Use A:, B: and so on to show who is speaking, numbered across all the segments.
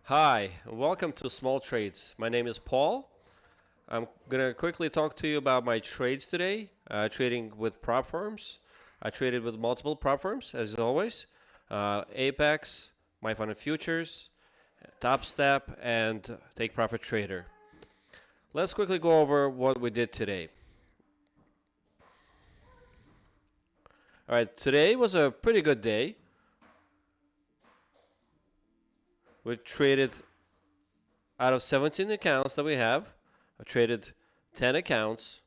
A: Hi, welcome to Small Trades. My name is Paul. I'm going to quickly talk to you about my trades today, trading with prop firms. I traded with multiple prop firms, as always. Apex, My Fund of Futures, Topstep, and Take Profit Trader. Let's quickly go over what we did today. All right, today was a pretty good day. We traded out of 17 accounts that we have. I traded 10 accounts,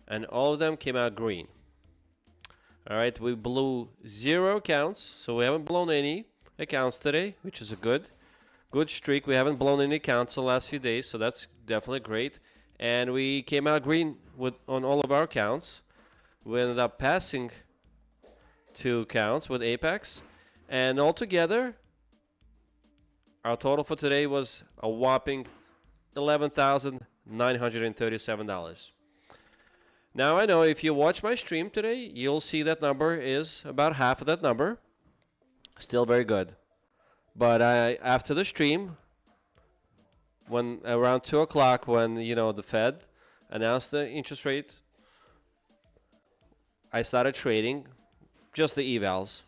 A: and all of them came out green. All right, we blew 0 accounts, so we haven't blown any accounts today, which is a good streak. We haven't blown any accounts the last few days, so that's definitely great. And we came out green on all of our accounts. We ended up passing 2 accounts with Apex, and altogether, our total for today was a whopping $11,937. Now I know if you watch my stream today, you'll see that number is about half of that number. Still very good. But after the stream, when around 2 o'clock, when the Fed announced the interest rate, I started trading just the evals,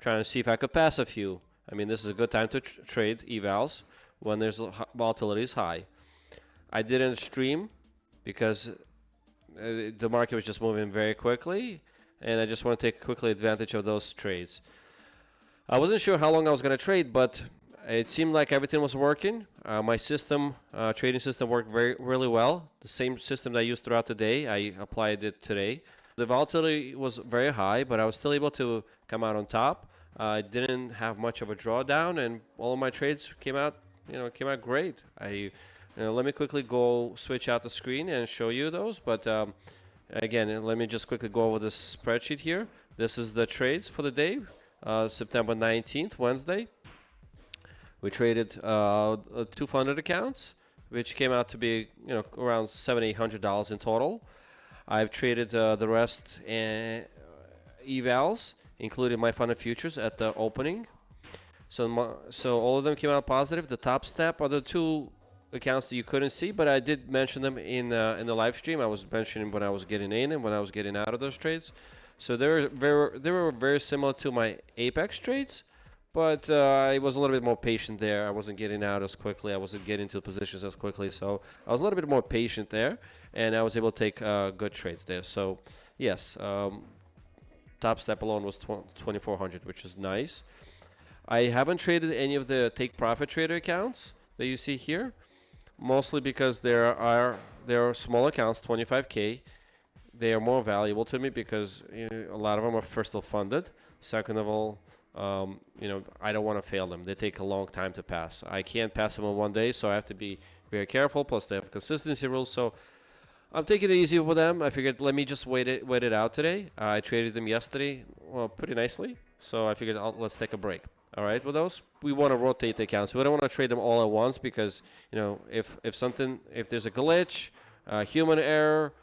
A: trying to see if I could pass a few. I mean, this is a good time to trade evals when there's volatility is high. I didn't stream because the market was just moving very quickly, and I just want to take quickly advantage of those trades. I wasn't sure how long I was going to trade, but it seemed like everything was working. My system, trading system, worked really well. The same system that I used throughout the day, I applied it today. The volatility was very high, but I was still able to come out on top. I didn't have much of a drawdown, and all of my trades came out great. Let me quickly go switch out the screen and show you those. But again, let me just quickly go over this spreadsheet here. This is the trades for the day, September 19th, Wednesday. We traded 200 accounts, which came out to be around $700-800 in total. I've traded the rest evals, including My Fund of Futures at the opening. So all of them came out positive. The Topstep are the 2 accounts that you couldn't see, but I did mention them in the live stream. I was mentioning when I was getting in and when I was getting out of those trades. So they were very similar to my Apex trades, but I was a little bit more patient there. I wasn't getting out as quickly. I wasn't getting to positions as quickly. So I was a little bit more patient there, and I was able to take good trades there. So yes, Topstep alone was 2,400, which is nice. I haven't traded any of the Take Profit Trader accounts that you see here, mostly because there are small accounts, 25K. They are more valuable to me because a lot of them are first of all funded. Second of all, I don't want to fail them. They take a long time to pass. I can't pass them in one day, so I have to be very careful. Plus, they have consistency rules. So I'm taking it easy with them. I figured let me just wait it out today. I traded them yesterday, pretty nicely. So I figured let's take a break. All right, with those, we want to rotate the accounts. We don't want to trade them all at once because if there's a glitch, human error,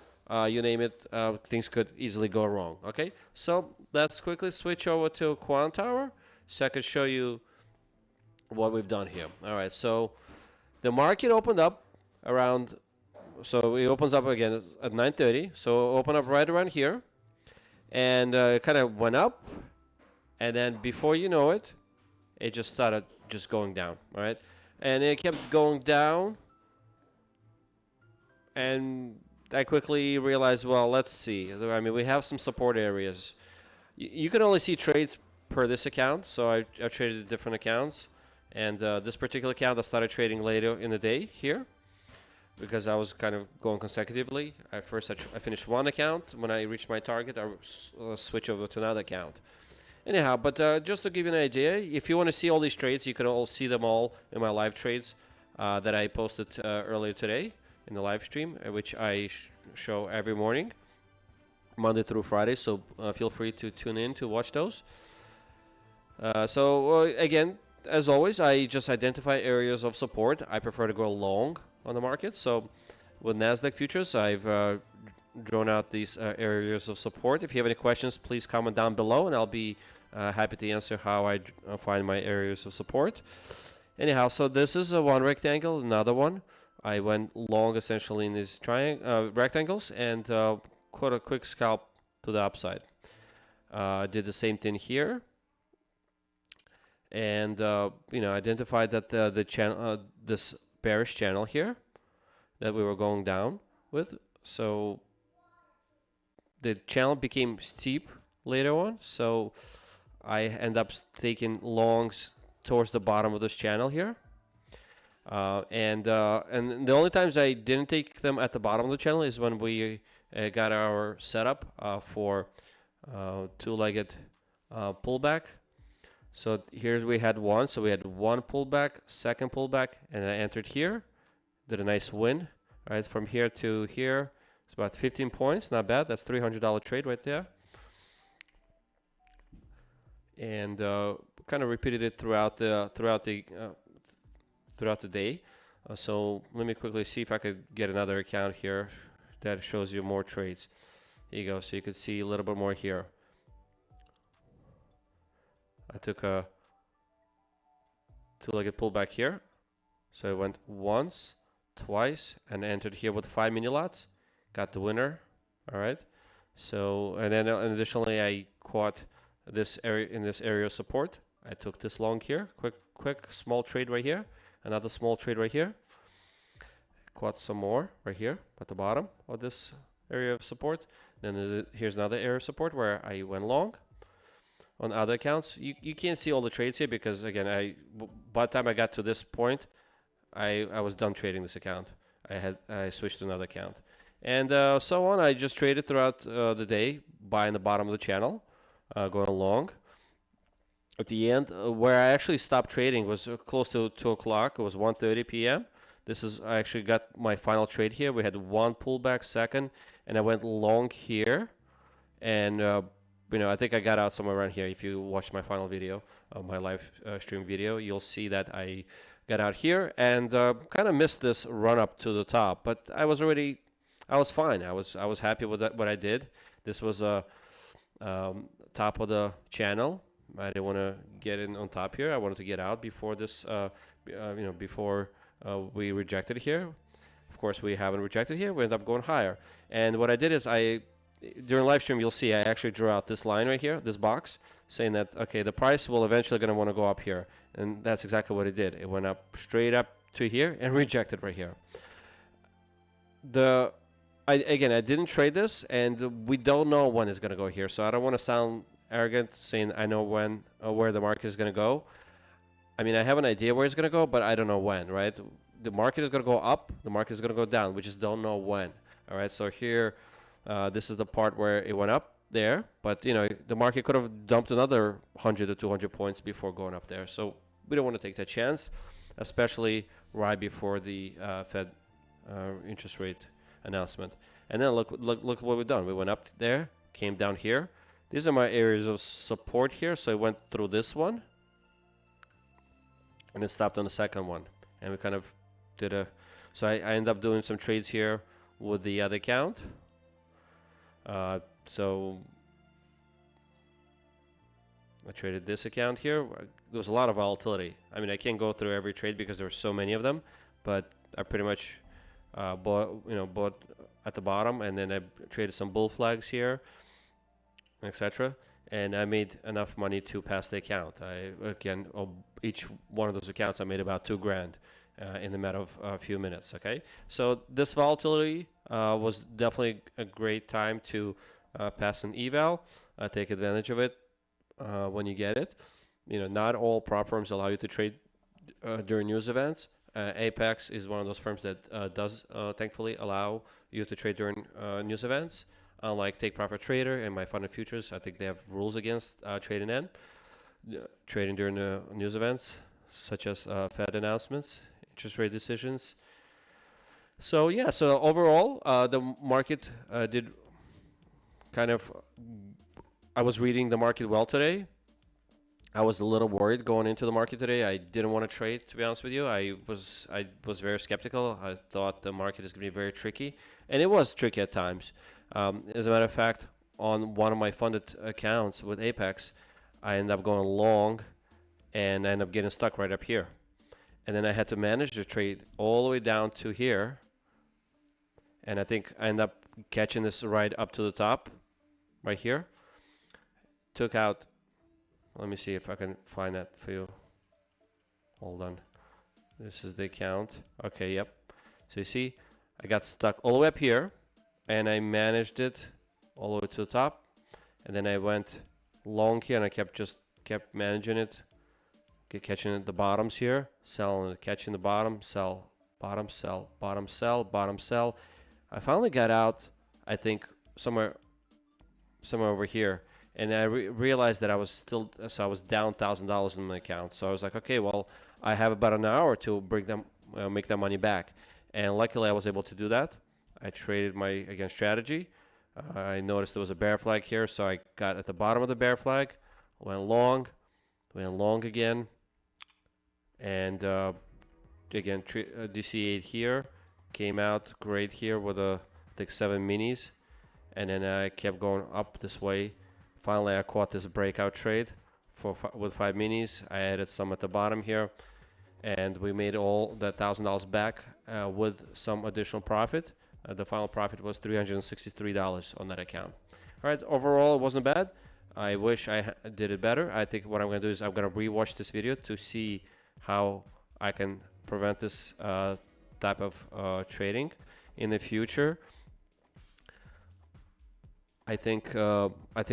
A: you name it, things could easily go wrong. Okay, so let's quickly switch over to Quant Tower so I can show you what we've done here. All right, so the market opened up around. So it opens up again at 9:30. So open up right around here, and it kind of went up, and then before you know it, it just started just going down. All right, and it kept going down, and I quickly realized, well, let's see. I mean, we have some support areas. You can only see trades per this account, so I traded different accounts, and this particular account I started trading later in the day here, because I was kind of going consecutively. I finished one account. When I reached my target, I switch over to another account. Anyhow, but just to give you an idea, if you want to see all these trades, you can all see them all in my live trades that I posted earlier today in the live stream, which I show every morning, Monday through Friday. So feel free to tune in to watch those. Again, as always, I just identify areas of support. I prefer to go long on the market. So with NASDAQ futures, I've drawn out these areas of support. If you have any questions, please comment down below, and I'll be happy to answer how I find my areas of support. Anyhow, so this is a one rectangle, another one. I went long essentially in these rectangles and caught a quick scalp to the upside. Did the same thing here, and identified that the channel, this bearish channel here, that we were going down with. So the channel became steep later on, so I end up taking longs towards the bottom of this channel here. And the only times I didn't take them at the bottom of the channel is when we got our setup for two-legged pullback. So here's we had one. So we had one pullback, second pullback, and I entered here. Did a nice win. Right, from here to here, it's about 15 points. Not bad. That's $300 trade right there. And kind of repeated it throughout the day. So let me quickly see if I could get another account here that shows you more trades. Here you go. So you could see a little bit more here. I took a two-legged pullback here. So I went once, twice, and entered here with 5 mini lots. Got the winner. All right. So, and then additionally, I caught this area in this area of support. I took this long here. Quick small trade right here. Another small trade right here. Caught some more right here at the bottom of this area of support. Then here's another area of support where I went long. On other accounts, you can't see all the trades here because again, by the time I got to this point, I was done trading this account. I switched to another account, and so on. I just traded throughout the day, buying the bottom of the channel, going long. At the end, where I actually stopped trading was close to 2 o'clock. It was 1:30 p.m. I actually got my final trade here. We had one pullback second, and I went long here, and I think I got out somewhere around here. If you watch my final video, my live stream video, you'll see that I got out here and kind of missed this run up to the top. But I was fine. I was happy with what I did. This was a top of the channel. I didn't want to get in on top here. I wanted to get out before this, before we rejected here. Of course, we haven't rejected here. We end up going higher. And what I did is during live stream, you'll see I actually drew out this line right here, this box, saying that, okay, the price will eventually going to want to go up here. And that's exactly what it did. It went up straight up to here and rejected right here. I didn't trade this, and we don't know when it's going to go here. So I don't want to sound arrogant saying I know when or where the market is going to go. I mean, I have an idea where it's going to go, but I don't know when, right? The market is going to go up. The market is going to go down. We just don't know when. All right, so here, this is the part where it went up there, but the market could have dumped another 100 or 200 points before going up there. So we don't want to take that chance, especially right before the Fed interest rate announcement. And then look what we've done. We went up there, came down here. These are my areas of support here. So I went through this one, and then stopped on the second one, and we kind of did so I ended up doing some trades here with the other account. So I traded this account here. There was a lot of volatility. I mean, I can't go through every trade because there were so many of them, but I pretty much bought at the bottom, and then I traded some bull flags here, etc. And I made enough money to pass the account. Each one of those accounts, I made about $2,000 in the matter of a few minutes. Okay, so this volatility was definitely a great time to pass an eval. Take advantage of it when you get it. Not all prop firms allow you to trade during news events. Apex is one of those firms that does thankfully allow you to trade during news events. Unlike Take Profit Trader and My Funded Futures, I think they have rules against trading during the news events, such as Fed announcements, interest rate decisions. So overall, the market did kind of. I was reading the market well today. I was a little worried going into the market today. I didn't want to trade, to be honest with you. I was very skeptical. I thought the market is going to be very tricky, and it was tricky at times. As a matter of fact, on one of my funded accounts with Apex, I ended up going long, and I ended up getting stuck right up here. and then I had to manage the trade all the way down to here, and I think I ended up catching this right up to the top, right here. Took out, let me see if I can find that for you. Hold on. This is the account. Okay, yep. So you see, I got stuck all the way up here, and I managed it all the way to the top, and then I went long here, and I kept managing it, catching at the bottoms here, selling it, catching the bottom, sell, bottom, sell, bottom, sell, bottom, sell. I finally got out, I think somewhere over here, and I realized that I was still, so I was down $1,000 in my account. So I was like, okay, well, I have about an hour to bring them, make that money back. And luckily I was able to do that. I traded my, again, strategy. I noticed there was a bear flag here, so I got at the bottom of the bear flag, went long again, and again, DC8 here, came out great here with I think 7 minis, and then I kept going up this way. Finally, I caught this breakout trade with 5 minis. I added some at the bottom here, and we made all that $1,000 back with some additional profit. The final profit was $363 on that account. All right, overall, it wasn't bad. I wish I did it better. I think what I'm going to do is I'm going to rewatch this video to see how I can prevent this type of trading in the future. I think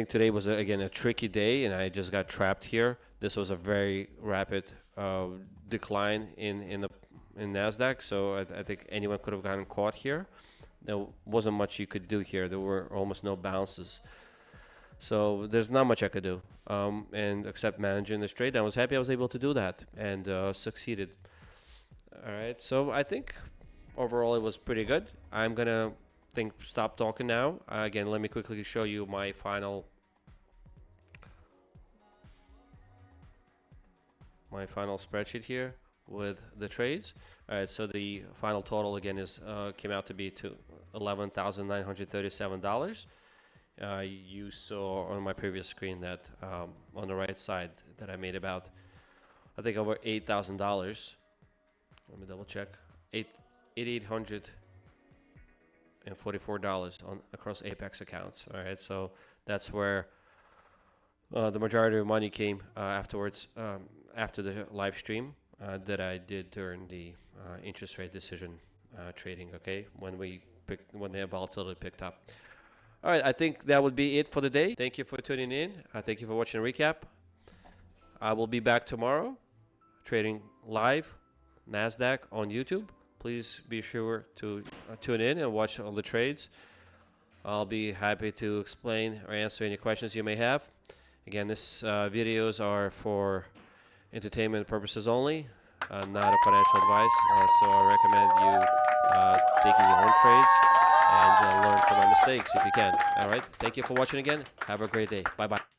A: today was again a tricky day, and I just got trapped here. This was a very rapid decline in Nasdaq, so I think anyone could have gotten caught here. There wasn't much you could do here. There were almost no bounces, so there's not much I could do, and except managing this trade. I was happy I was able to do that and succeeded. All right, so I think overall it was pretty good. I'm gonna stop talking now. Again, let me quickly show you my final spreadsheet here with the trades. All right, so the final total again is came out to be $11,937. You saw on my previous screen that on the right side that I made about, I think, over $8,000. Let me double check. $8,844 across Apex accounts. All right, so that's where the majority of money came afterwards, after the live stream that I did during the interest rate decision trading. Okay, when the volatility picked up. All right, I think that would be it for the day. Thank you for tuning in. Thank you for watching the recap. I will be back tomorrow, trading live Nasdaq on YouTube. Please be sure to tune in and watch all the trades. I'll be happy to explain or answer any questions you may have. Again, this videos are for entertainment purposes only, not a financial advice. So I recommend you taking your own trades and learn from my mistakes if you can. All right. Thank you for watching again. Have a great day. Bye-bye.